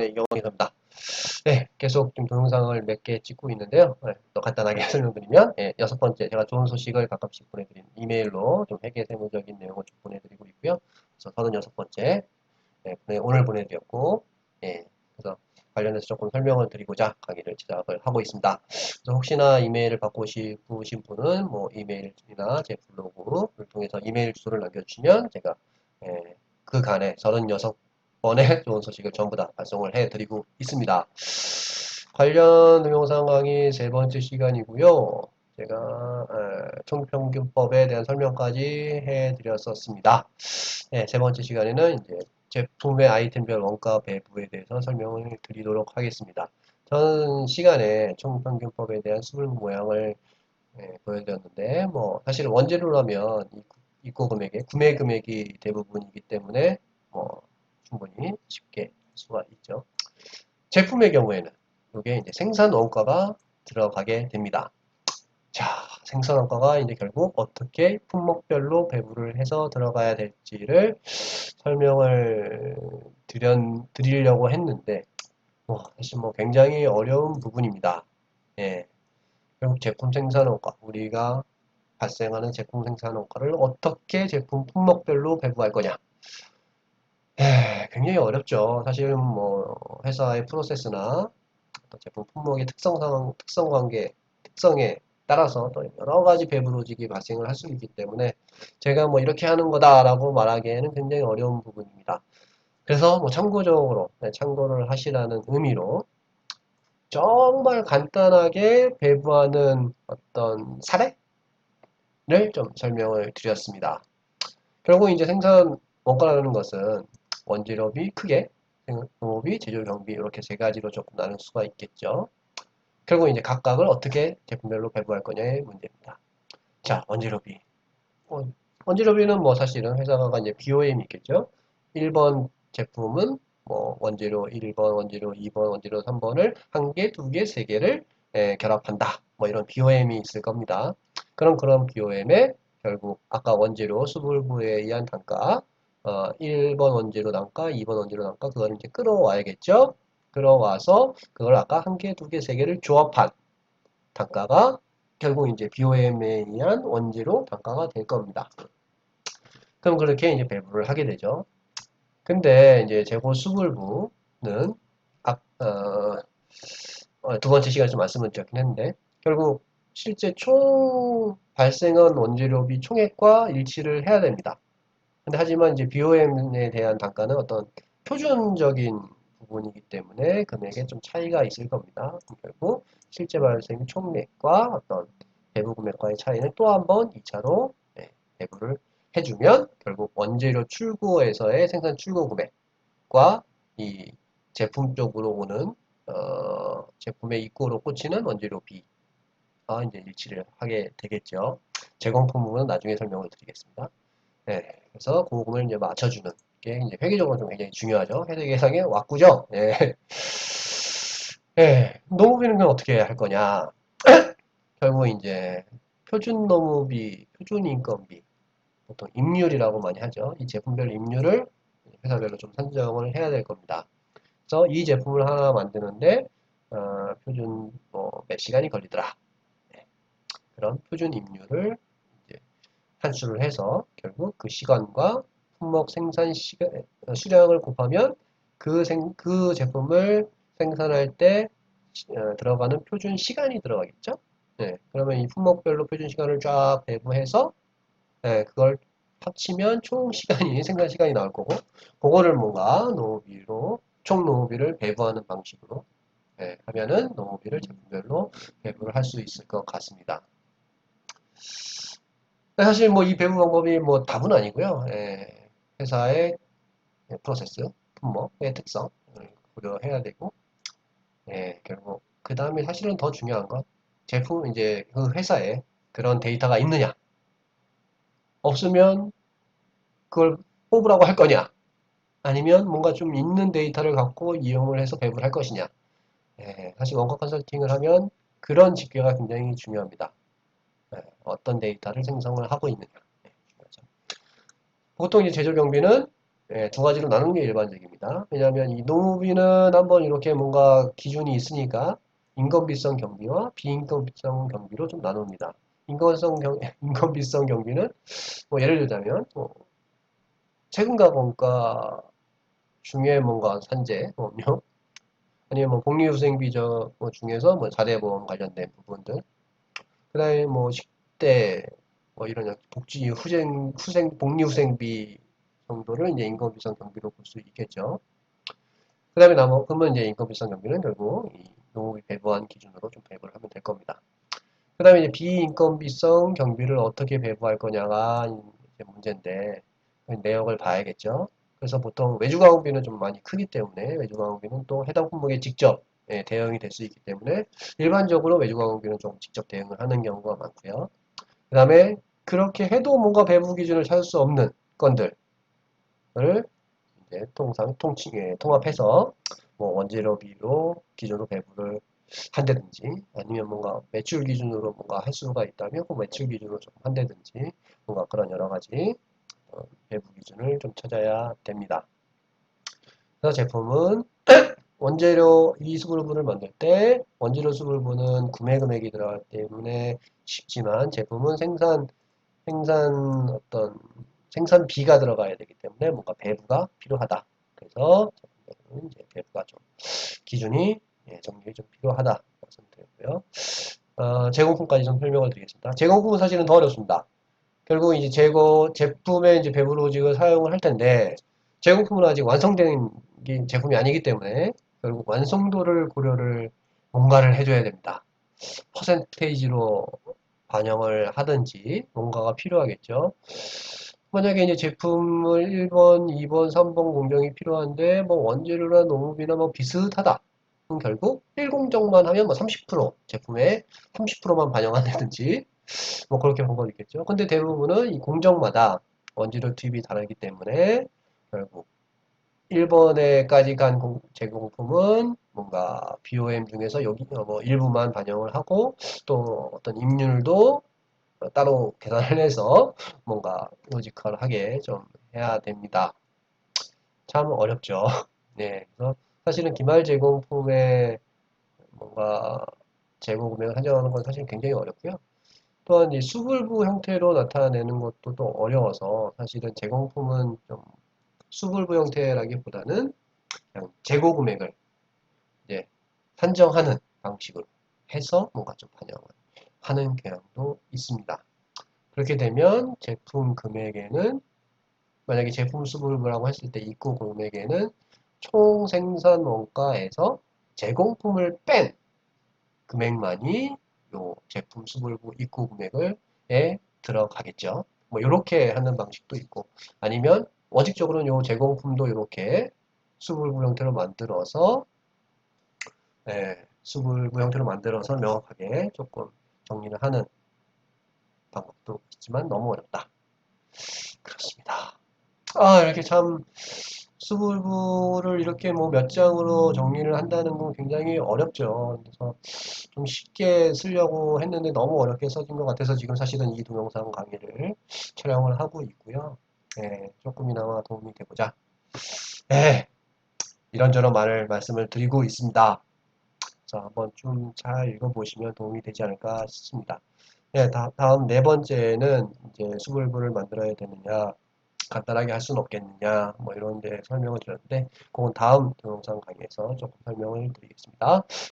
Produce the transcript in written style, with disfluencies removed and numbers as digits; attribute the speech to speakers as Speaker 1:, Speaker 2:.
Speaker 1: 네, 영어입니다. 네, 계속 좀 동영상을 몇 개 찍고 있는데요. 네, 또 간단하게 설명드리면, 네, 여섯 번째, 제가 좋은 소식을 가끔씩 보내드리는 이메일로 좀 회계 세무적인 내용을 좀 보내드리고 있고요. 그래서 36번째, 네, 오늘 보내드렸고, 예, 그래서 관련해서 조금 설명을 드리고자 강의를 제작을 하고 있습니다. 그래서 혹시나 이메일을 받고 싶으신 분은 뭐 이메일이나 제 블로그를 통해서 이메일 주소를 남겨주시면 제가 그간에 36번의 좋은 소식을 전부 다 발송을 해드리고 있습니다. 관련 동영상 강의 세 번째 시간이고요. 제가 총평균법에 대한 설명까지 해드렸었습니다. 네, 세 번째 시간에는 이제 제품의 아이템별 원가 배부에 대해서 설명을 드리도록 하겠습니다. 전 시간에 총평균법에 대한 수분 모양을 보여드렸는데, 뭐 사실 원재료라면 입고 금액의 구매 금액이 대부분이기 때문에 뭐 충분히 쉽게 할 수가 있죠. 제품의 경우에는 이게 이제 생산 원가가 들어가게 됩니다. 자, 생산 원가가 이제 결국 어떻게 품목별로 배분을 해서 들어가야 될지를 설명을 드리려고 했는데, 사실 뭐 굉장히 어려운 부분입니다. 예, 결국 제품 생산 원가, 우리가 발생하는 제품 생산 원가를 어떻게 제품 품목별로 배분할 거냐. 굉장히 어렵죠. 사실 뭐 회사의 프로세스나 제품 품목의 특성 관계, 특성에 따라서 또 여러 가지 배부로직이 발생을 할 수 있기 때문에 제가 뭐 이렇게 하는 거다라고 말하기에는 굉장히 어려운 부분입니다. 그래서 뭐 참고적으로 참고를 하시라는 의미로 정말 간단하게 배부하는 어떤 사례를 좀 설명을 드렸습니다. 결국 이제 생산 원가라는 것은 원재료비 크게, 농업비, 제조 경비 이렇게 세 가지로 조금 나눌 수가 있겠죠. 결국 이제 각각을 어떻게 제품별로 배부할 거냐의 문제입니다. 자, 원재료비. 어, 원재료비는 뭐 사실은 회사가 이제 BOM이 있겠죠. 1번 제품은 뭐 원재료 1번, 원재료 2번, 원재료 3번을 한 개, 두 개, 세 개를 결합한다. 뭐 이런 BOM이 있을 겁니다. 그런 BOM에 결국 아까 원재료 수불부에 의한 단가 1번 원재료 단가, 2번 원재료 단가 그걸 이제 끌어와야겠죠. 끌어와서 그걸 아까 한 개, 두 개, 세 개를 조합한 단가가 결국 이제 BOM에 의한 원재료 단가가 될 겁니다. 그럼 그렇게 이제 배분을 하게 되죠. 근데 이제 재고 수불부는 두 번째 시간에 좀 말씀을 드렸긴 했는데 결국 실제 총 발생한 원재료비 총액과 일치를 해야 됩니다. 근데 하지만 이제 BOM에 대한 단가는 어떤 표준적인 부분이기 때문에 금액에 좀 차이가 있을 겁니다. 결국 실제 발생 총액과 어떤 배부 금액과의 차이는 또 한 번 2차로 배부를 해주면 결국 원재료 출고에서의 생산 출고 금액과 이 제품 쪽으로 오는 제품의 입고로 꽂히는 원재료 비가 이제 일치를 하게 되겠죠. 제공품 부분은 나중에 설명을 드리겠습니다. 그래서 고금을 이제 맞춰주는 게 이제 회계적으로 좀 굉장히 중요하죠. 회계 계상에 왁구죠. 노무비는 어떻게 할 거냐? 결국 이제 표준 노무비, 표준 인건비, 보통 임률이라고 많이 하죠. 이 제품별 임률을 회사별로 좀 산정을 해야 될 겁니다. 그래서 이 제품을 하나 만드는데 표준 몇 시간이 걸리더라. 네, 그런 표준 임률을 이제 산출을 해서 결국 그 시간과 품목 생산 시간, 수량을 곱하면 그 제품을 생산할 때 들어가는 표준 시간이 들어가겠죠? 네, 그러면 이 품목별로 표준 시간을 쫙 배분해서 그걸 합치면 총 시간이, 생산 시간이 나올 거고, 그거를 뭔가 노후비로, 총 노후비를 배분하는 방식으로 하면은 노후비를 제품별로 배분을 할 수 있을 것 같습니다. 사실 뭐 이 배분 방법이 뭐 답은 아니고요. 회사의 프로세스, 품목의 특성을 고려해야 되고, 결국 그 다음에 사실은 더 중요한 건 제품 이제 그 회사에 그런 데이터가 있느냐, 없으면 그걸 뽑으라고 할 거냐, 아니면 뭔가 좀 있는 데이터를 갖고 이용을 해서 배분할 것이냐. 사실 원가 컨설팅을 하면 그런 집계가 굉장히 중요합니다. 어떤 데이터를 생성을 하고 있느냐. 중요하죠. 보통 이제 제조 경비는 예, 두 가지로 나누는 게 일반적입니다. 왜냐하면 이 농업인은 한번 이렇게 뭔가 기준이 있으니까 인건비성 경비와 비인건비성 경비로 좀 나눕니다. 인건비성 경비는 뭐 예를 들자면 뭐 세금과 원가 중에 뭔가 산재, 보험료, 아니면 뭐 복리후생비 뭐 중에서 뭐 자대보험 관련된 부분들, 그다음에 뭐 식대, 뭐 이런 복리후생비 정도를 이제 인건비성 경비로 볼 수 있겠죠. 그 다음에 그러면 이제 인건비성 경비는 결국 이 농업이 배부한 기준으로 좀 배부를 하면 될 겁니다. 그 다음에 이제 비인건비성 경비를 어떻게 배부할 거냐가 이제 문제인데, 그 내역을 봐야겠죠. 그래서 보통 외주가공비는 좀 많이 크기 때문에 외주가공비는 또 해당 품목에 직접 대응이 될 수 있기 때문에 일반적으로 외주가공비는 좀 직접 대응을 하는 경우가 많고요. 그 다음에 그렇게 해도 뭔가 배부 기준을 찾을 수 없는 건들을 이제 통합해서 뭐 원재료비로 기준으로 배부를 한다든지 아니면 뭔가 매출 기준으로 뭔가 할 수가 있다면 그 매출 기준으로 좀 한다든지 뭔가 그런 여러 가지 배부 기준을 좀 찾아야 됩니다. 그래서 제품은 원재료 이 수불부를 만들 때 원재료 수불부는 구매 금액이 들어가기 때문에 쉽지만 제품은 생산 어떤 생산비가 들어가야 되기 때문에 뭔가 배부가 필요하다. 그래서 이제 배부가 좀 기준이 정립이 좀 필요하다 말씀드렸고요. 제공품까지 좀 설명을 드리겠습니다. 제공품은 사실은 더 어렵습니다. 결국 이제 제품의 이제 배부 로직을 사용을 할 텐데 제공품은 아직 완성된 제품이 아니기 때문에 결국 완성도를 고려를 뭔가를 해줘야 됩니다. 퍼센테이지로 반영을 하든지 뭔가가 필요하겠죠. 만약에 이제 제품을 1번, 2번, 3번 공정이 필요한데 뭐 원재료나 농업이나 뭐 비슷하다. 그럼 결국 1공정만 하면 뭐 30% 제품의 30%만 반영한다든지 뭐 그렇게 방법이 있겠죠. 근데 대부분은 이 공정마다 원재료 투입이 다르기 때문에 결국 1번에까지 간 제공품은 뭔가 BOM 중에서 여기 뭐 일부만 반영을 하고 또 어떤 임률도 따로 계산을 해서 뭔가 로지컬하게 좀 해야 됩니다. 참 어렵죠. 네, 그래서 사실은 기말 제공품의 뭔가 재고 금액을 한정하는 건 사실 굉장히 어렵고요. 또한 이 수불부 형태로 나타내는 것도 또 어려워서 사실은 제공품은 좀 수불부 형태라기보다는 그냥 재고 금액을 이제 산정하는 방식으로 해서 뭔가 좀 반영을 하는 경향도 있습니다. 그렇게 되면 제품 금액에는 만약에 제품 수불부라고 했을 때 입고 금액에는 총 생산 원가에서 제공품을 뺀 금액만이 요 제품 수불부 입고 금액에 들어가겠죠. 뭐 이렇게 하는 방식도 있고 아니면 원칙적으로는 요 제공품도 이렇게 수불부 형태로 만들어서 수불부 형태로 만들어서 명확하게 조금 정리를 하는 방법도 있지만 너무 어렵다. 그렇습니다. 이렇게 참 수불부를 이렇게 뭐 몇 장으로 정리를 한다는 건 굉장히 어렵죠. 그래서 좀 쉽게 쓰려고 했는데 너무 어렵게 써진 것 같아서 지금 사실은 이 동영상 강의를 촬영을 하고 있고요. 조금이나마 도움이 되고자 이런저런 말씀을 드리고 있습니다. 자, 한번 좀 잘 읽어보시면 도움이 되지 않을까 싶습니다. 다음 네 번째는 이제 수불부를 만들어야 되느냐, 간단하게 할 수는 없겠느냐, 뭐 이런 데 설명을 드렸는데, 그건 다음 동영상 강의에서 조금 설명을 드리겠습니다.